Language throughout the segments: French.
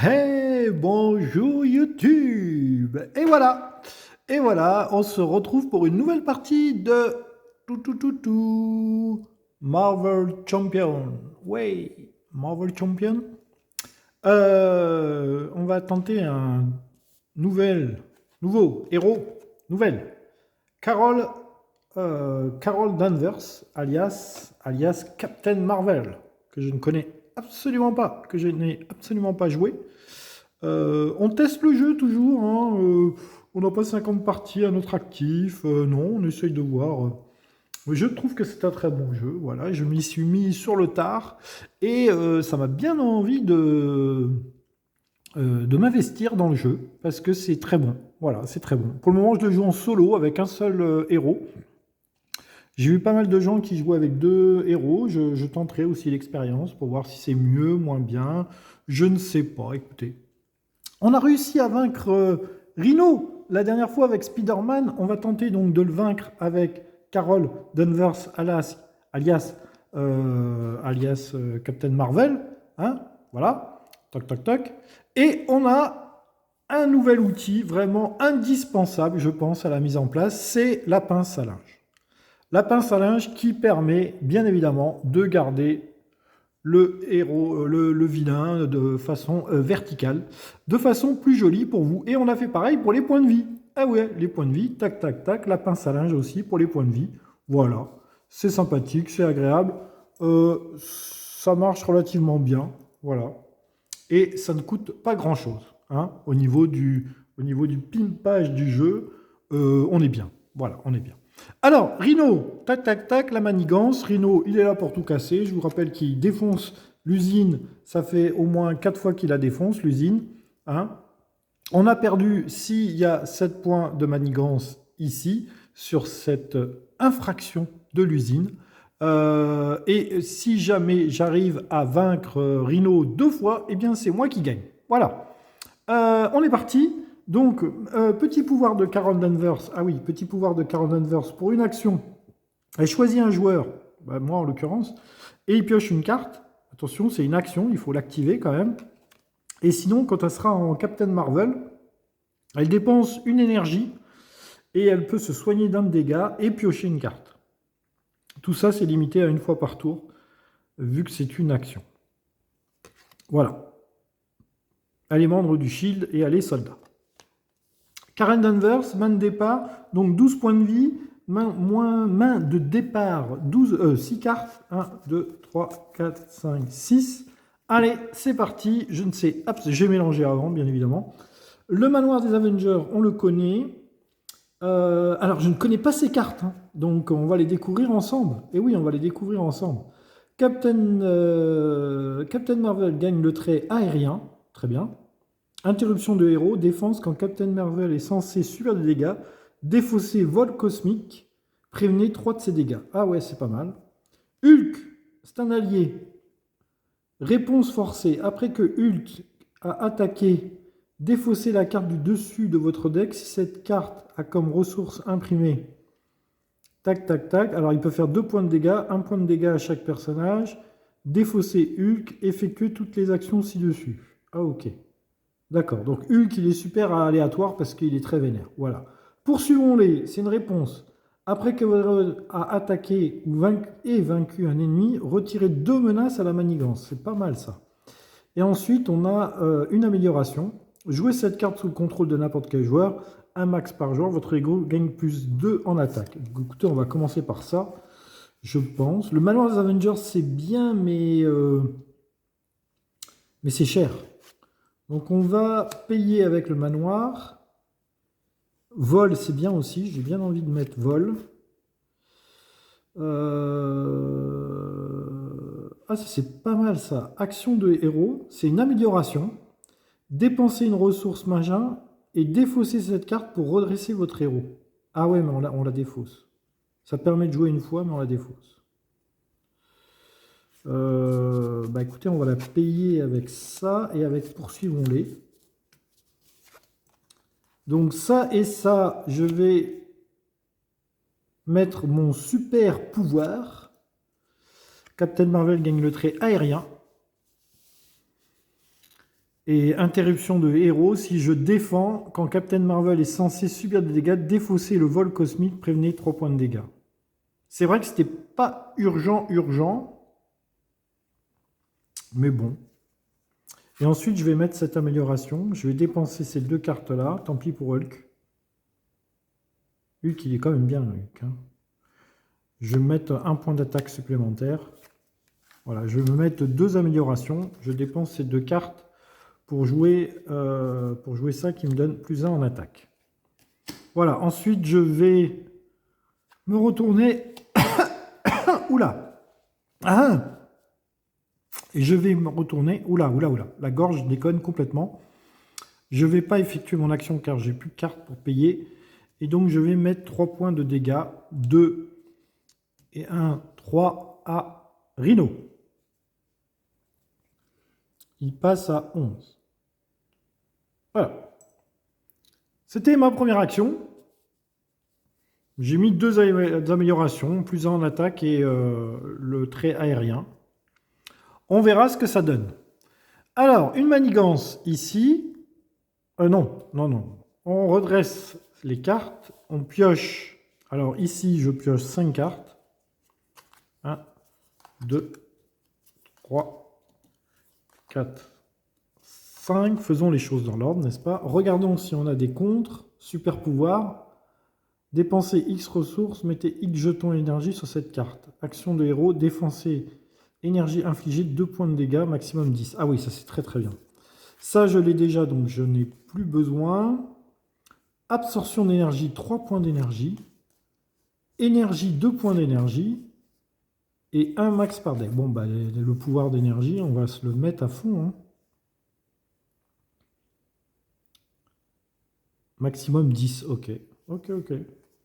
Hey, bonjour YouTube! Et voilà, on se retrouve pour une nouvelle partie de Marvel Champion. Oui, Marvel Champion. On va tenter un nouveau héros, nouvelle. Carol, Carol Danvers, alias Captain Marvel, que je ne connais absolument pas, que je n'ai absolument pas joué. On teste le jeu toujours, hein, on n'a pas 50 parties à notre actif, non, on essaye de voir. Je trouve que c'est un très bon jeu, voilà, je m'y suis mis sur le tard, et ça m'a bien envie de m'investir dans le jeu, parce que c'est très bon, voilà, c'est très bon. Pour le moment, je le joue en solo, avec un seul héros. J'ai vu pas mal de gens qui jouaient avec deux héros, je tenterai aussi l'expérience pour voir si c'est mieux, moins bien, je ne sais pas, écoutez. On a réussi à vaincre Rhino la dernière fois avec Spider-Man. On va tenter donc de le vaincre avec Carol Danvers alias Captain Marvel. Hein, voilà. Toc, toc, toc. Et on a un nouvel outil vraiment indispensable, je pense, à la mise en place. C'est la pince à linge. La pince à linge qui permet, bien évidemment, de garder le héros, le vilain de façon verticale, de façon plus jolie pour vous. Et on a fait pareil pour les points de vie. Ah ouais, les points de vie, tac, tac, tac, la pince à linge aussi pour les points de vie. Voilà, c'est sympathique, c'est agréable, ça marche relativement bien, voilà. Et ça ne coûte pas grand-chose, hein, au niveau du pimpage du jeu, on est bien, voilà, on est bien. Alors, Rhino, tac, tac, tac, la manigance. Rhino, il est là pour tout casser. Je vous rappelle qu'il défonce l'usine. Ça fait au moins 4 fois qu'il la défonce, l'usine. Hein. On a perdu, s'il y a 7 points de manigance ici, sur cette infraction de l'usine. Et si jamais j'arrive à vaincre Rhino 2 fois, eh bien c'est moi qui gagne. Voilà. On est parti. Donc, petit pouvoir de Carol Danvers. Ah oui, petit pouvoir de Carol Danvers. Pour une action, elle choisit un joueur, bah, moi en l'occurrence, et il pioche une carte. Attention, c'est une action, il faut l'activer quand même. Et sinon, quand elle sera en Captain Marvel, elle dépense une énergie et elle peut se soigner d'un dégât et piocher une carte. Tout ça, c'est limité à une fois par tour, vu que c'est une action. Voilà. Elle est membre du Shield et elle est soldat. Karen Danvers, main de départ, donc 12 points de vie, main de départ, 6 cartes, 1, 2, 3, 4, 5, 6. Allez, c'est parti, je ne sais, j'ai mélangé avant, bien évidemment. Le manoir des Avengers, on le connaît. Alors, je ne connais pas ces cartes, hein, donc on va les découvrir ensemble. Et oui, on va les découvrir ensemble. Captain Marvel gagne le trait aérien, très bien. Interruption de héros, défense quand Captain Marvel est censé subir des dégâts, défausser vol cosmique, prévenez 3 de ses dégâts. Ah ouais, c'est pas mal. Hulk, c'est un allié. Réponse forcée, après que Hulk a attaqué, défaussez la carte du dessus de votre deck si cette carte a comme ressource imprimée. Tac, tac, tac. Alors il peut faire 2 points de dégâts, 1 point de dégâts à chaque personnage. Défausser Hulk, effectuer toutes les actions ci-dessus. Ah ok. D'accord, donc Hulk, il est super aléatoire parce qu'il est très vénère. Voilà. Poursuivons-les, c'est une réponse. Après que vous a attaqué ou vaincu un ennemi, retirez 2 menaces à la manigance. C'est pas mal ça. Et ensuite, on a une amélioration. Jouez cette carte sous le contrôle de n'importe quel joueur, un max par joueur. Votre ego gagne plus 2 en attaque. Écoutez, on va commencer par ça, je pense. Le manoir des Avengers, c'est bien, mais c'est cher. Donc on va payer avec le manoir. Vol, c'est bien aussi. J'ai bien envie de mettre vol. Ah, c'est pas mal ça. Action de héros, c'est une amélioration. Dépenser une ressource machin et défausser cette carte pour redresser votre héros. Ah ouais, mais on la défausse. Ça permet de jouer une fois, mais on la défausse. Bah écoutez, on va la payer avec ça et avec poursuivons-les. Donc ça et ça, je vais mettre mon super pouvoir. Captain Marvel gagne le trait aérien. Et interruption de héros, si je défends, quand Captain Marvel est censé subir des dégâts, défausser le vol cosmique, prévenez 3 points de dégâts. C'est vrai que c'était pas urgent, mais bon. Et ensuite, je vais mettre cette amélioration. Je vais dépenser ces 2 cartes-là. Tant pis pour Hulk. Hulk, il est quand même bien, Hulk. Hein. Je vais mettre 1 point d'attaque supplémentaire. Voilà, je vais me mettre 2 améliorations. Je dépense ces 2 cartes pour jouer ça qui me donne plus 1 en attaque. Voilà, ensuite, je vais me retourner. Oula. Ah. Et je vais me retourner. Oula. La gorge déconne complètement. Je ne vais pas effectuer mon action car j'ai plus de cartes pour payer. Et donc, je vais mettre 3 points de dégâts. 2 et 1, 3 à Rhino. Il passe à 11. Voilà. C'était ma première action. J'ai mis 2 améliorations, plus 1 en attaque et le trait aérien. On verra ce que ça donne. Alors, une manigance ici. Non. On redresse les cartes. On pioche. Alors ici, je pioche 5 cartes. 1, 2, 3, 4, 5. Faisons les choses dans l'ordre, n'est-ce pas? Regardons si on a des contres. Super pouvoir. Dépensez X ressources, mettez X jetons énergie sur cette carte. Action de héros, défensez énergie infligée, 2 points de dégâts, maximum 10. Ah oui, ça c'est très très bien. Ça je l'ai déjà, donc je n'ai plus besoin. Absorption d'énergie, 3 points d'énergie. Énergie, 2 points d'énergie. Et 1 max par deck. Bon, bah, le pouvoir d'énergie, on va se le mettre à fond. Hein. Maximum 10, ok. Ok.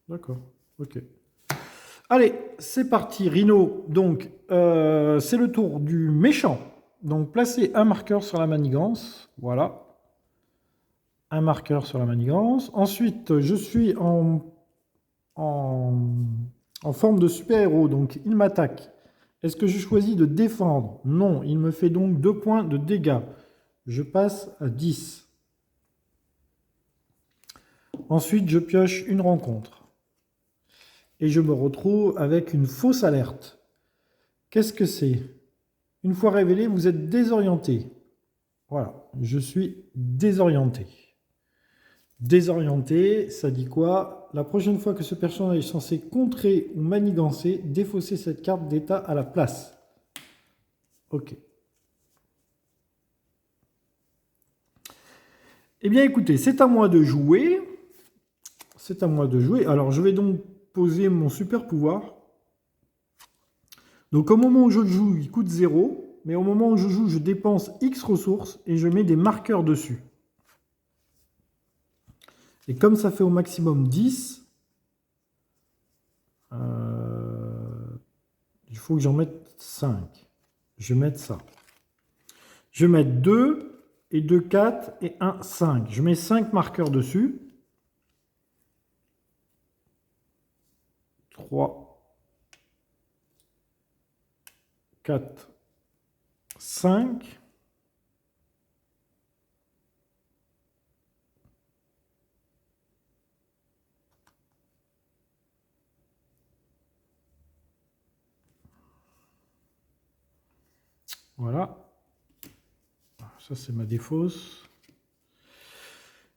D'accord, ok. Allez, c'est parti, Rhino. Donc, c'est le tour du méchant. Donc, placez un marqueur sur la manigance. Voilà. Un marqueur sur la manigance. Ensuite, je suis en forme de super-héros. Donc, il m'attaque. Est-ce que je choisis de défendre? Non. Il me fait donc 2 points de dégâts. Je passe à 10. Ensuite, je pioche une rencontre. Et je me retrouve avec une fausse alerte. Qu'est-ce que c'est? Une fois révélé, vous êtes désorienté. Voilà, je suis désorienté. Désorienté, ça dit quoi? La prochaine fois que ce personnage est censé contrer ou manigancer, défausser cette carte d'état à la place. Ok. Eh bien écoutez, c'est à moi de jouer. C'est à moi de jouer. Alors je vais donc poser mon super pouvoir. Donc au moment où je joue, il coûte 0. Mais au moment où je joue, je dépense X ressources et je mets des marqueurs dessus. Et comme ça fait au maximum 10, il faut que j'en mette 5. Je vais mettre ça. Je vais mettre 2 et 2, 4 et 1, 5. Je mets 5 marqueurs dessus. 3, 4, 5. Voilà. Ça, c'est ma défausse.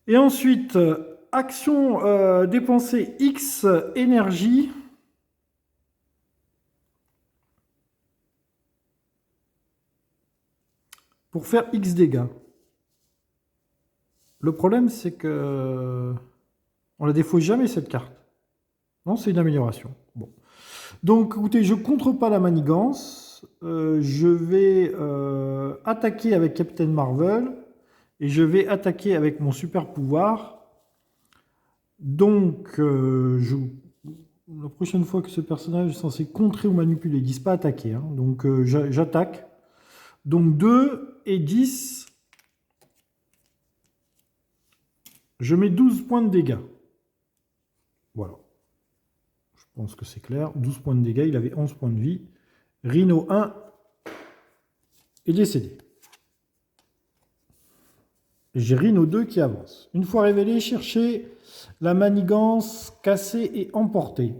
Et ensuite, action dépenser X énergie. Pour faire X dégâts. Le problème, c'est que on la défausse jamais, cette carte. Non, c'est une amélioration. Bon. Donc, écoutez, je ne contre pas la manigance. Je vais attaquer avec Captain Marvel. Et je vais attaquer avec mon super pouvoir. Donc, la prochaine fois que ce personnage est censé contrer ou manipuler, ils disent pas attaquer. Hein. Donc, j'attaque. Donc, 2 et 10. Je mets 12 points de dégâts. Voilà. Je pense que c'est clair. 12 points de dégâts. Il avait 11 points de vie. Rhino 1 est décédé. J'ai Rhino 2 qui avance. Une fois révélé, cherchez la manigance cassée et emportée.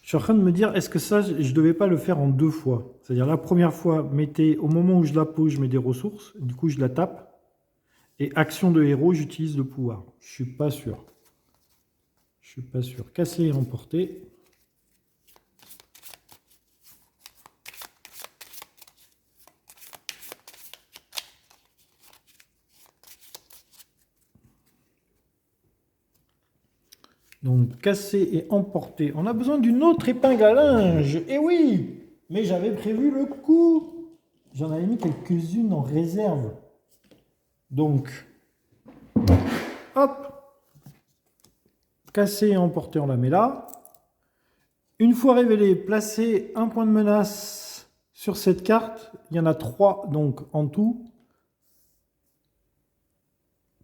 Je suis en train de me dire, est-ce que ça, je ne devais pas le faire en 2 fois? C'est-à-dire la première fois, au moment où je la pose, je mets des ressources, du coup je la tape, et action de héros, j'utilise le pouvoir. Je suis pas sûr. Je suis pas sûr. Casser et emporter. Donc, casser et emporter. On a besoin d'une autre épingle à linge. Eh oui, mais j'avais prévu le coup. J'en avais mis quelques-unes en réserve. Donc, hop. Casser et emporter, on la met là. Une fois révélé, placez un point de menace sur cette carte. Il y en a 3 donc en tout.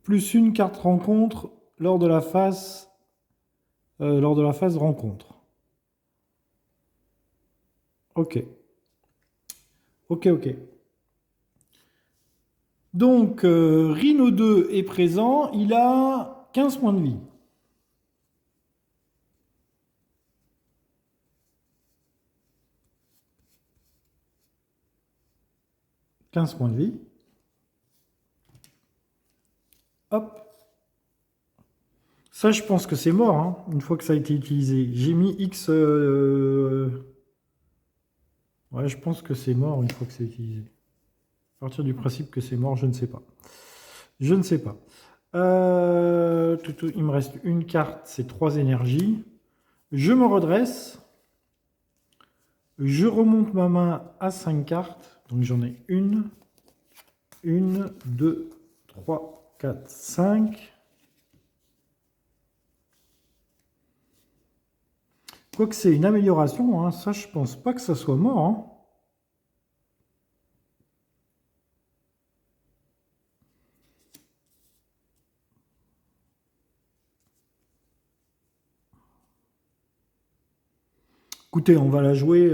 Plus une carte rencontre lors de la phase rencontre. Ok. Ok. Donc, Rhino 2 est présent. Il a 15 points de vie. Points de vie. Hop. Ça, je pense que c'est mort, hein, une fois que ça a été utilisé. J'ai mis X... Ouais, je pense que c'est mort une fois que c'est utilisé. À partir du principe que c'est mort, je ne sais pas. Je ne sais pas. Il me reste une carte, c'est 3 énergies. Je me redresse. Je remonte ma main à 5 cartes. Donc j'en ai 1, 2, 3, 4, 5. Quoique c'est une amélioration, hein, ça je pense pas que ça soit mort. Hein. Écoutez, on va la jouer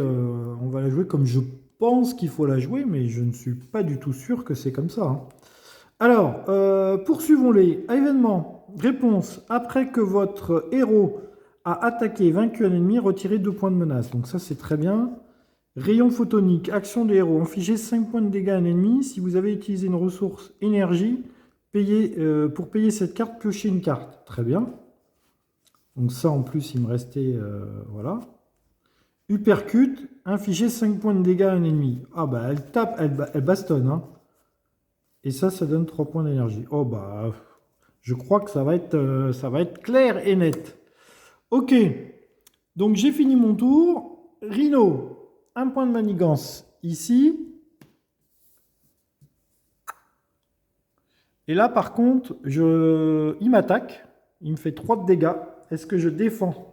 comme je pense qu'il faut la jouer, mais je ne suis pas du tout sûr que c'est comme ça. Hein. Alors, poursuivons-les. Événement. Réponse. Après que votre héros a attaqué et vaincu un ennemi, retirez 2 points de menace. Donc ça, c'est très bien. Rayon photonique. Action des héros. Infligez 5 points de dégâts à un ennemi. Si vous avez utilisé une ressource énergie, pour payer cette carte, piochez une carte. Très bien. Donc ça, en plus, il me restait... voilà. Uppercut, infliger 5 points de dégâts à un ennemi. Ah bah elle tape, elle bastonne. Hein. Et ça donne 3 points d'énergie. Oh bah, je crois que ça va être clair et net. Ok, donc j'ai fini mon tour. Rhino, un point de manigance ici. Et là par contre, il m'attaque. Il me fait 3 de dégâts. Est-ce que je défends ?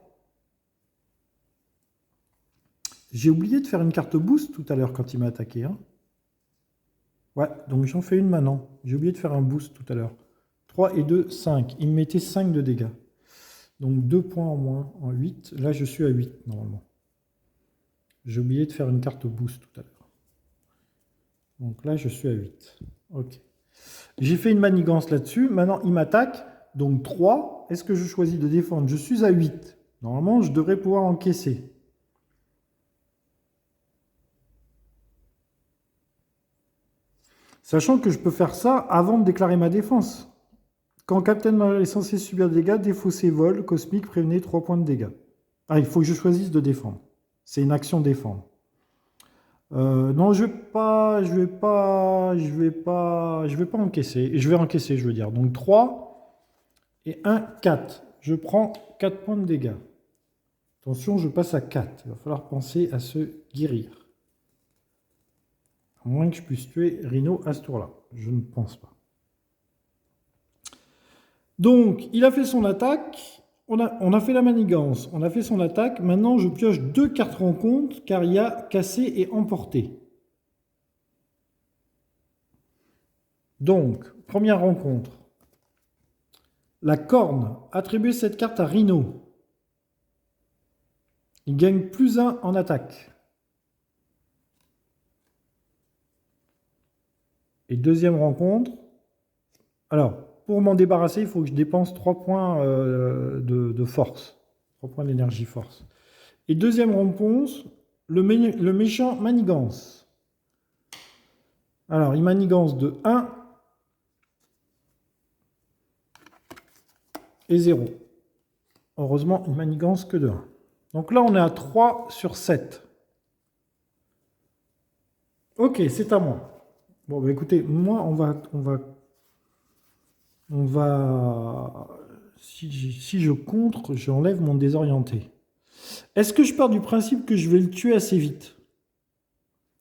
J'ai oublié de faire une carte boost tout à l'heure quand il m'a attaqué. Hein. Ouais, donc j'en fais une maintenant. J'ai oublié de faire un boost tout à l'heure. 3 et 2, 5. Il me mettait 5 de dégâts. Donc 2 points en moins, en 8. Là, je suis à 8 normalement. J'ai oublié de faire une carte boost tout à l'heure. Donc là, je suis à 8. Ok. J'ai fait une manigance là-dessus. Maintenant, il m'attaque. Donc 3. Est-ce que je choisis de défendre? Je suis à 8. Normalement, je devrais pouvoir encaisser. Sachant que je peux faire ça avant de déclarer ma défense. Quand Captain Marvel est censé subir des dégâts, défausser vol, cosmique, prévenez 3 points de dégâts. Ah, il faut que je choisisse de défendre. C'est une action défendre. Non, je vais pas encaisser. Je vais encaisser, je veux dire. Donc 3 et 1, 4. Je prends 4 points de dégâts. Attention, je passe à 4. Il va falloir penser à se guérir. À moins que je puisse tuer Rhino à ce tour-là. Je ne pense pas. Donc, il a fait son attaque. On a fait la manigance. On a fait son attaque. Maintenant, je pioche 2 cartes rencontre car il y a cassé et emporté. Donc, première rencontre. La corne. Attribuez cette carte à Rhino. Il gagne +1 en attaque. Et deuxième rencontre. Alors, pour m'en débarrasser, il faut que je dépense 3 points de force. 3 points d'énergie force. Et deuxième réponse, le méchant manigance. Alors, il manigance de 1 et 0. Heureusement, il manigance que de 1. Donc là, on est à 3 sur 7. Ok, c'est à moi. Bon, bah écoutez, moi, on va... Si je contre, j'enlève mon désorienté. Est-ce que je pars du principe que je vais le tuer assez vite?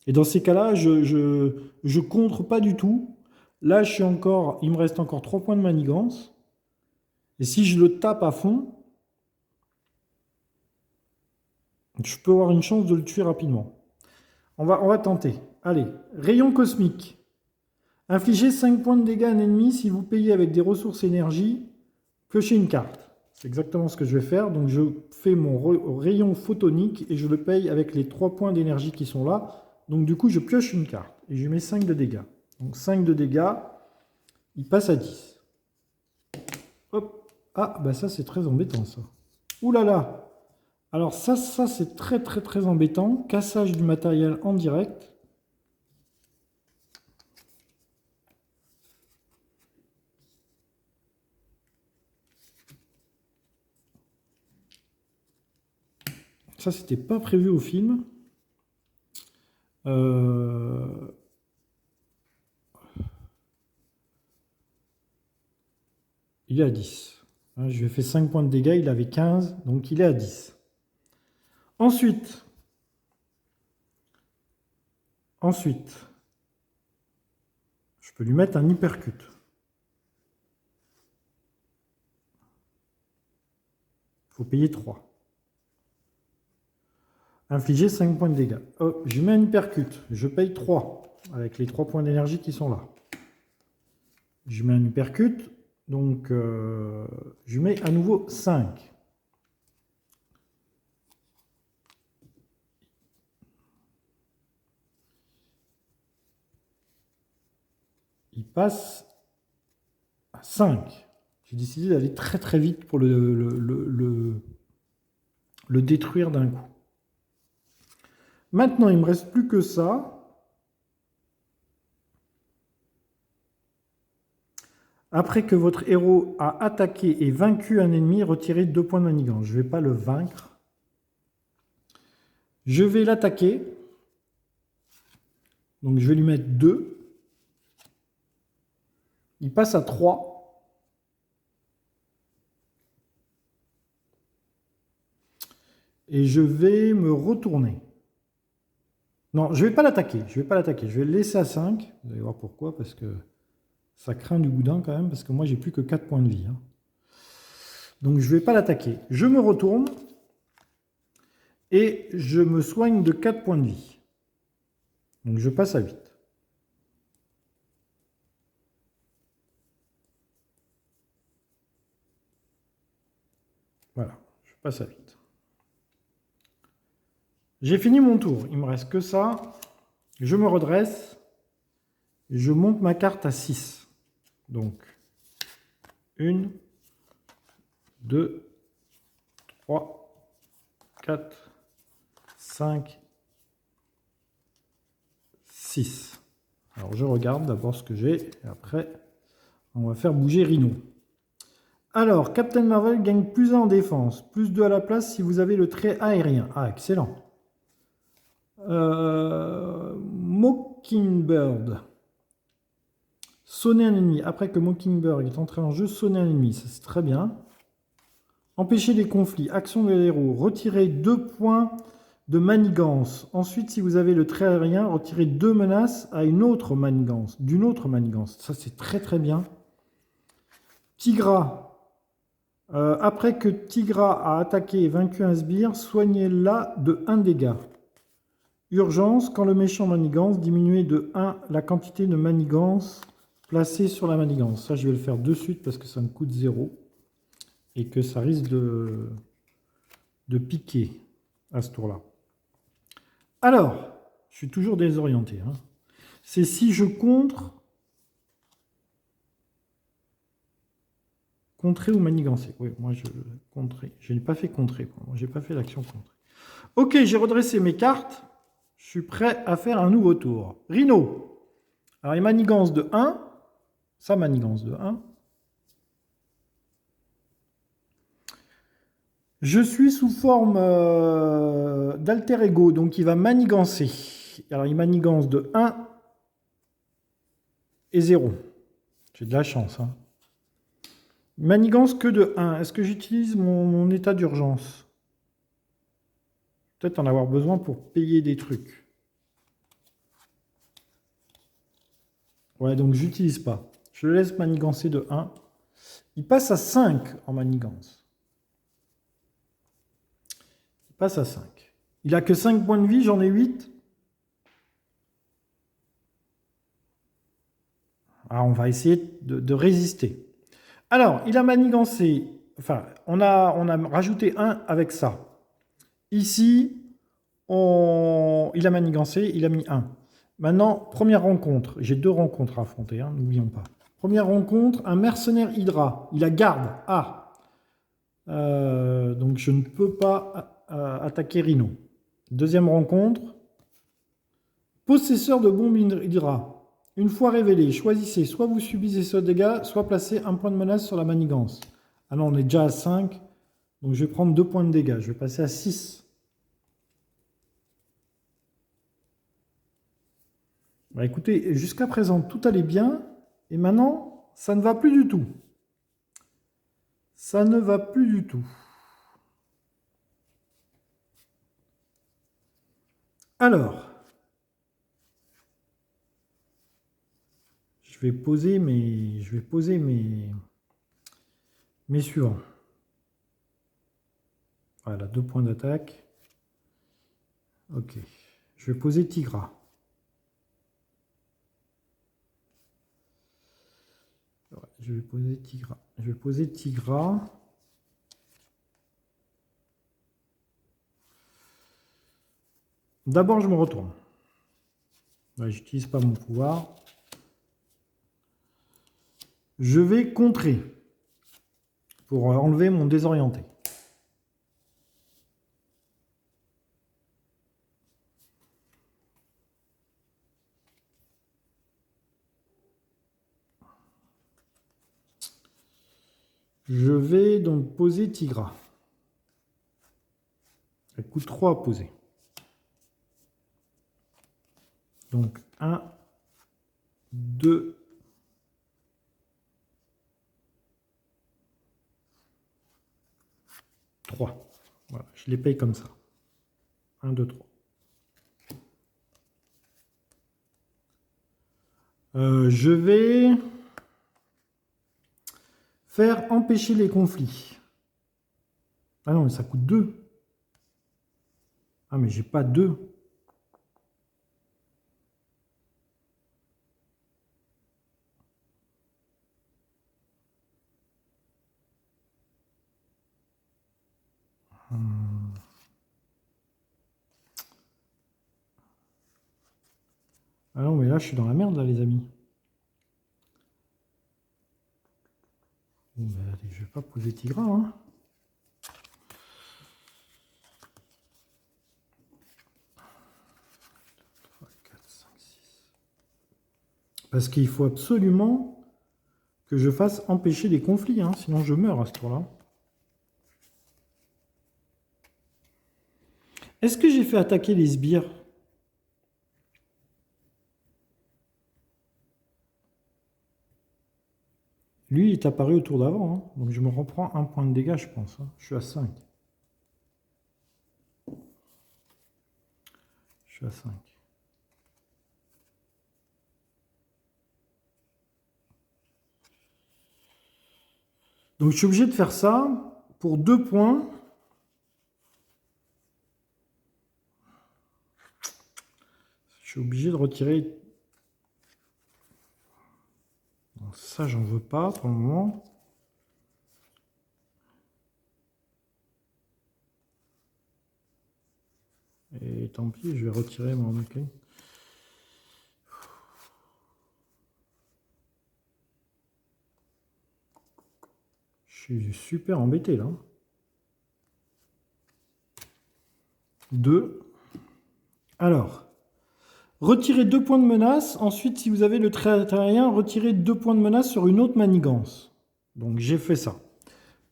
Et dans ces cas-là, je contre pas du tout. Là, il me reste encore 3 points de manigance. Et si je le tape à fond, je peux avoir une chance de le tuer rapidement. On va tenter. Allez, rayon cosmique. Infligez 5 points de dégâts à un ennemi si vous payez avec des ressources énergie. Piochez une carte. C'est exactement ce que je vais faire. Donc je fais mon rayon photonique et je le paye avec les 3 points d'énergie qui sont là. Donc du coup, je pioche une carte et je mets 5 de dégâts. Donc 5 de dégâts, il passe à 10. Hop. Ah, bah ça c'est très embêtant ça. Ouh là là. Alors ça c'est très embêtant. Cassage du matériel en direct. Ça, c'était pas prévu au film. Il est à 10. Je lui ai fait 5 points de dégâts, il avait 15, donc il est à 10. Ensuite, je peux lui mettre un hypercute. Il faut payer 3. Infliger 5 points de dégâts. Oh, je mets un hypercute. Je paye 3 avec les 3 points d'énergie qui sont là. Je mets un hypercute. Donc, je mets à nouveau 5. Il passe à 5. J'ai décidé d'aller très vite pour le détruire d'un coup. Maintenant, il ne me reste plus que ça. Après que votre héros a attaqué et vaincu un ennemi, retirez 2 points de manigance. Je ne vais pas le vaincre. Je vais l'attaquer. Donc je vais lui mettre 2. Il passe à 3. Et je vais me retourner. Non, je ne vais pas l'attaquer. Je vais le laisser à 5. Vous allez voir pourquoi. Parce que ça craint du boudin quand même. Parce que moi, j'ai plus que 4 points de vie. Donc, je ne vais pas l'attaquer. Je me retourne. Et je me soigne de 4 points de vie. Donc, je passe à 8. Voilà, je passe à 8. J'ai fini mon tour. Il ne me reste que ça. Je me redresse. Et je monte ma carte à 6. Donc, 1, 2, 3, 4, 5, 6. Alors, je regarde d'abord ce que j'ai. Et après, on va faire bouger Rhino. Alors, Captain Marvel gagne +1 en défense. +2 à la place si vous avez le trait aérien. Ah, excellent. Mockingbird. Sonner un ennemi. Après que Mockingbird est entré en jeu, sonner un ennemi. Ça, c'est très bien. Empêcher les conflits. Action de héros. Retirer 2 points de manigance. Ensuite, si vous avez le trait aérien, retirez 2 menaces à une autre manigance. D'une autre manigance. Ça, c'est très bien. Tigra. Après que Tigra a attaqué et vaincu un sbire, soignez-la de 1 dégât. Urgence, quand le méchant manigance, diminuez de 1 la quantité de manigance placée sur la manigance. Ça, je vais le faire de suite parce que ça me coûte 0. et que ça risque de piquer à ce tour-là. Alors, je suis toujours désorienté. Hein. C'est si je contre... Contrer ou manigancer. Oui, moi je contrer. Je n'ai pas fait contrer. Je n'ai pas fait l'action contrer. Ok, j'ai redressé mes cartes. Je suis prêt à faire un nouveau tour. Rhino. Alors il manigance de 1. Ça manigance de 1. Je suis sous forme d'alter ego, donc il va manigancer. Alors il manigance de 1 et 0. J'ai de la chance. Hein. Il manigance que de 1. Est-ce que j'utilise mon état d'urgence? Peut-être en avoir besoin pour payer des trucs. Ouais, donc j'utilise pas. Je le laisse manigancer de 1. Il passe à 5 en manigance. Il passe à 5. Il a que 5 points de vie, j'en ai 8. Alors on va essayer de résister. Alors, il a manigancé, enfin, on a rajouté 1 avec ça. Ici, il a manigancé, il a mis 1. Maintenant, première rencontre. J'ai 2 rencontres à affronter, hein, n'oublions pas. Première rencontre, un mercenaire Hydra. Il a garde. Ah. Donc je ne peux pas attaquer Rhino. Deuxième rencontre, possesseur de bombe Hydra. Une fois révélé, choisissez soit vous subissez ce dégât, soit placez un point de menace sur la manigance. Ah non, on est déjà à 5, donc je vais prendre 2 points de dégâts. Je vais passer à 6. Bah écoutez, jusqu'à présent, tout allait bien, et maintenant, ça ne va plus du tout. Ça ne va plus du tout. Alors, je vais poser mes suivants. Voilà, 2 points d'attaque. Ok. Je vais poser Tigra. Je vais poser Tigra. Je vais poser Tigra. D'abord, je me retourne. J'utilise pas mon pouvoir. Je vais contrer pour enlever mon désorienté. Je vais donc poser Tigra. Elle coûte 3 à poser. Donc 1, 2, 3. Voilà, je les paye comme ça. 1, 2, 3. Je vais faire empêcher les conflits. Ah non, mais ça coûte 2. Ah, mais j'ai pas 2. Ah non, mais là, je suis dans la merde, là, les amis. Bon, ben, allez, je vais pas poser Tigra, hein. Parce qu'il faut absolument que je fasse empêcher les conflits, hein, sinon je meurs à ce tour-là. Est-ce que j'ai fait attaquer les sbires? Lui, il est apparu au tour d'avant, hein, donc je me reprends 1 point de dégâts, je pense. Hein. Je suis à 5. Je suis à 5. Donc je suis obligé de faire ça pour 2 points. Je suis obligé de retirer. Donc ça, j'en veux pas pour le moment. tant pis, je vais retirer mon mec. Je suis super embêté là. 2. Alors, retirez 2 points de menace. Ensuite, si vous avez le trait aérien, retirez 2 points de menace sur une autre manigance. Donc j'ai fait ça.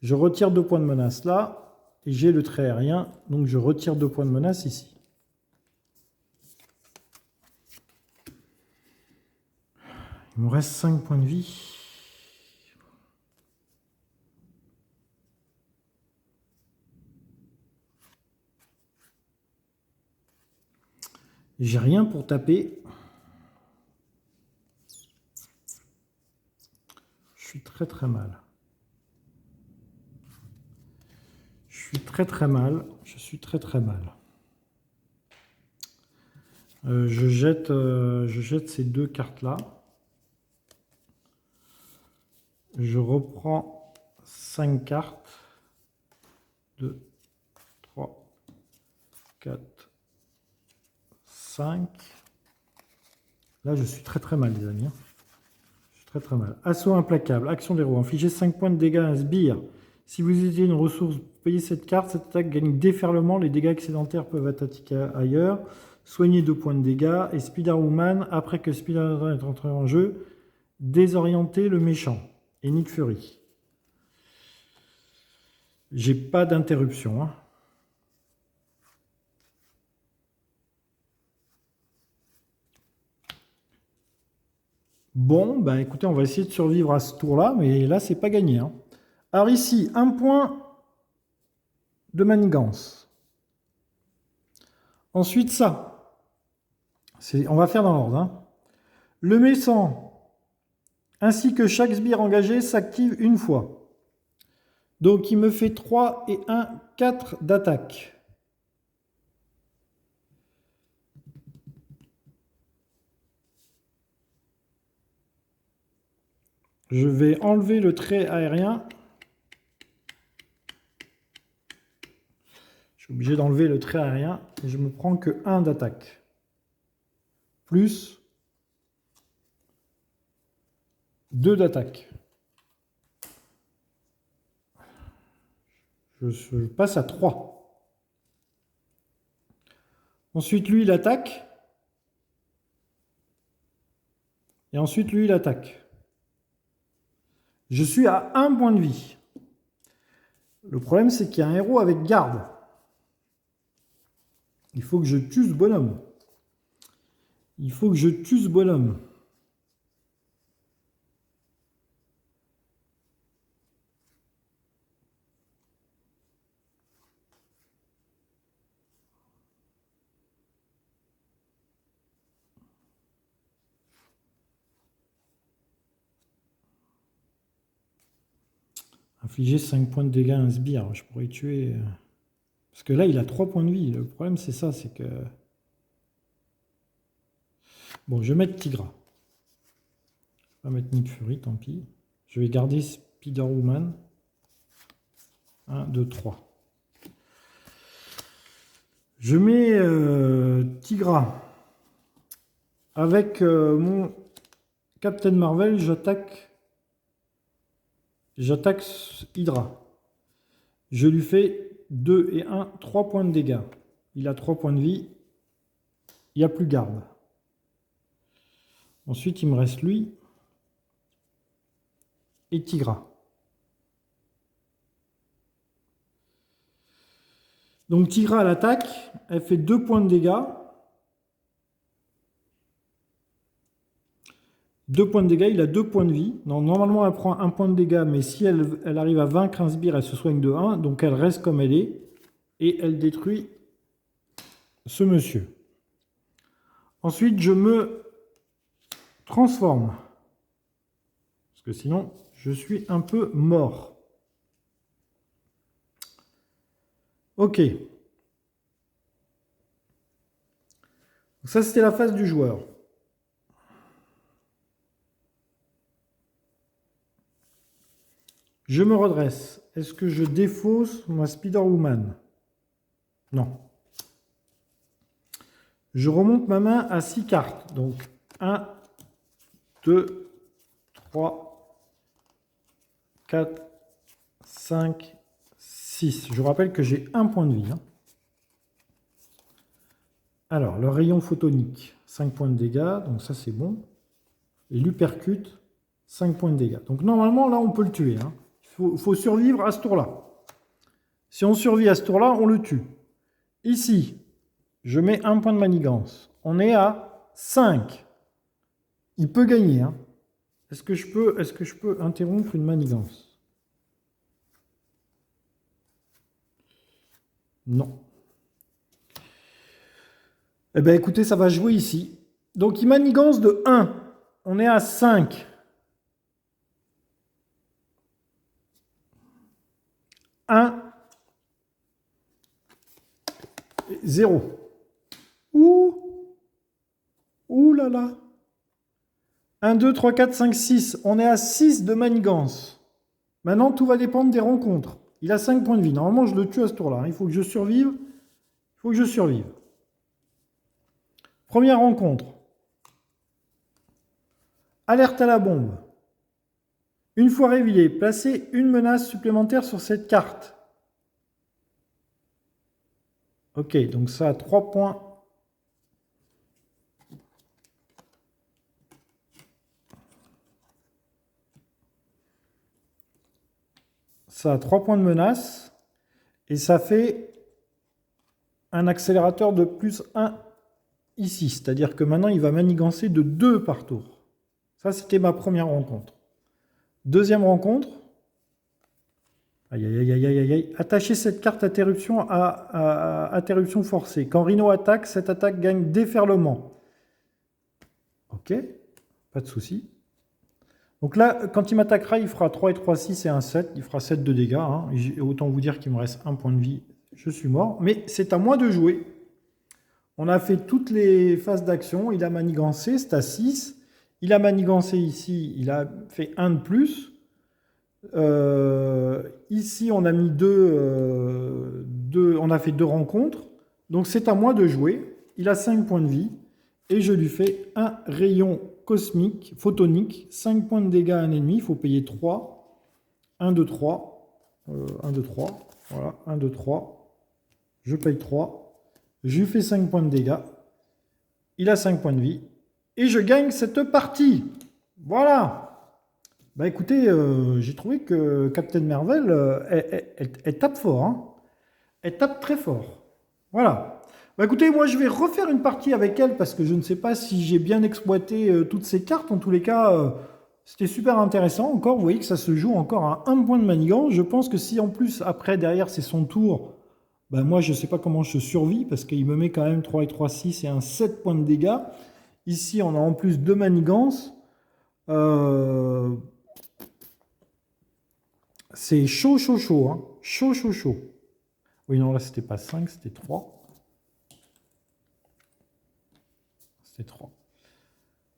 Je retire 2 points de menace là. Et j'ai le trait aérien. Donc je retire 2 points de menace ici. Il me reste 5 points de vie. J'ai rien pour taper. Je suis très très mal. Je suis très très mal. Je suis très très mal. Je jette ces 2 cartes-là. Je reprends 5 cartes. 2, 3, 4, 5. Là, je suis très très mal, les amis. Je suis très très mal. Assaut implacable. Action d'héros. Infligez 5 points de dégâts à un sbire. Si vous utilisez une ressource, vous payez cette carte. Cette attaque gagne déferlement. Les dégâts excédentaires peuvent être attaqués ailleurs. Soignez 2 points de dégâts. Et Spider-Woman, après que Spider-Man est entré en jeu, désorientez le méchant. Et Nick Fury. J'ai pas d'interruption. Bon, bah écoutez, on va essayer de survivre à ce tour-là, mais là, c'est pas gagné. Alors ici, 1 point de manigance. Ensuite, ça. On va faire dans l'ordre. Le méchant, ainsi que chaque sbire engagé, s'active une fois. Donc, il me fait 3 et 1, 4 d'attaque. Je vais enlever le trait aérien. Je suis obligé d'enlever le trait aérien et je me prends que 1 d'attaque. Plus 2 d'attaque. Je passe à 3. Ensuite, lui, il attaque. Et ensuite, lui, il attaque. Je suis à 1 point de vie. Le problème, c'est qu'il y a un héros avec garde. Il faut que je tue ce bonhomme. Il faut que je tue ce bonhomme. Infliger 5 points de dégâts à un sbire. Je pourrais tuer... Parce que là, il a 3 points de vie. Le problème, c'est ça, c'est que... Bon, je vais mettre Tigra. Je vais mettre Nick Fury, tant pis. Je vais garder Spider-Woman. 1, 2, 3. Je mets Tigra. Avec mon Captain Marvel, j'attaque Hydra. Je lui fais 2 et 1, 3 points de dégâts. Il a 3 points de vie. Il n'y a plus garde. Ensuite, il me reste lui et Tigra. Donc Tigra à l'attaque, elle fait 2 points de dégâts. 2 points de dégâts, il a 2 points de vie. Donc, normalement, elle prend 1 point de dégâts, mais si elle arrive à vaincre un sbire, elle se soigne de 1. Donc elle reste comme elle est. Et elle détruit ce monsieur. Ensuite, je me transforme. Parce que sinon, je suis un peu mort. Ok. Ça, c'était la phase du joueur. Je me redresse. Est-ce que je défausse ma Spider-Woman? Non. je remonte ma main à 6 cartes. Donc 1, 2, 3, 4, 5, 6. Je rappelle que j'ai un point de vie. Hein. Alors, le rayon photonique, 5 points de dégâts, donc ça c'est bon. Et l'uppercut, 5 points de dégâts. Donc normalement, là, on peut le tuer. Hein. Faut survivre à ce tour-là. Si on survit à ce tour-là, on le tue. Ici, je mets un point de manigance. On est à 5. Il peut gagner. Hein. Est-ce que je peux interrompre une manigance? Non. Eh bien, écoutez, ça va jouer ici. Donc, il manigance de 1. On est à 5. 1, 0. Ouh là là. 1, 2, 3, 4, 5, 6. On est à 6 de manigance. Maintenant, tout va dépendre des rencontres. Il a 5 points de vie. Normalement, je le tue à ce tour-là. Il faut que je survive. Il faut que je survive. Première rencontre. Alerte à la bombe. Une fois réveillé, placez une menace supplémentaire sur cette carte. Ok, donc ça a 3 points. Ça a 3 points de menace. Et ça fait un accélérateur de plus 1 ici. C'est-à-dire que maintenant, il va manigancer de 2 par tour. Ça, c'était ma première rencontre. Deuxième rencontre. Aïe, aïe, aïe, aïe, aïe, aïe. Attachez cette carte interruption à interruption forcée. Quand Rhino attaque, cette attaque gagne déferlement. Ok, pas de souci. Donc là, quand il m'attaquera, il fera 3 et 3, 6 et 1, 7. Il fera 7 de dégâts. Hein. Autant vous dire qu'il me reste un point de vie. Je suis mort. Mais c'est à moi de jouer. On a fait toutes les phases d'action. Il a manigancé, c'est à 6. Il a manigancé ici. Il a fait 1 de plus. Ici, on a mis on a fait 2 rencontres. Donc, c'est à moi de jouer. Il a 5 points de vie. Et je lui fais un rayon cosmique, photonique, 5 points de dégâts à un ennemi. Il faut payer 3. 1, 2, 3. 1, 2, 3. Voilà, 1, 2, 3. Je paye 3. Je lui fais 5 points de dégâts. Il a 5 points de vie. Et je gagne cette partie. Voilà. Bah écoutez, j'ai trouvé que Captain Marvel, elle tape fort. Hein. Elle tape très fort. Voilà. Bah écoutez, moi je vais refaire une partie avec elle parce que je ne sais pas si j'ai bien exploité toutes ces cartes. En tous les cas, c'était super intéressant. Encore, vous voyez que ça se joue encore à 1 point de manigance. Je pense que si en plus, après, derrière, c'est son tour, bah moi je ne sais pas comment je survis parce qu'il me met quand même 3 et 3, 6 et un 7 points de dégâts. Ici, on a en plus 2 manigances. C'est chaud, chaud, chaud. Hein. Chaud, chaud, chaud. Oui, non, là, c'était pas 5, c'était 3. C'était 3.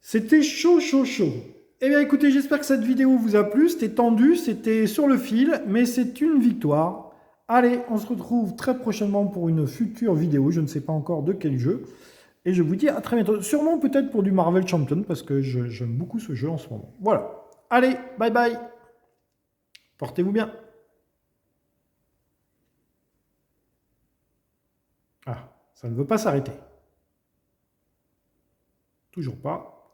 C'était chaud, chaud, chaud. Eh bien, écoutez, j'espère que cette vidéo vous a plu. C'était tendu, c'était sur le fil, mais c'est une victoire. Allez, on se retrouve très prochainement pour une future vidéo. Je ne sais pas encore de quel jeu. Et je vous dis à très bientôt. Sûrement peut-être pour du Marvel Champion, parce que j'aime beaucoup ce jeu en ce moment. Voilà. Allez, bye bye. Portez-vous bien. Ah, ça ne veut pas s'arrêter. Toujours pas.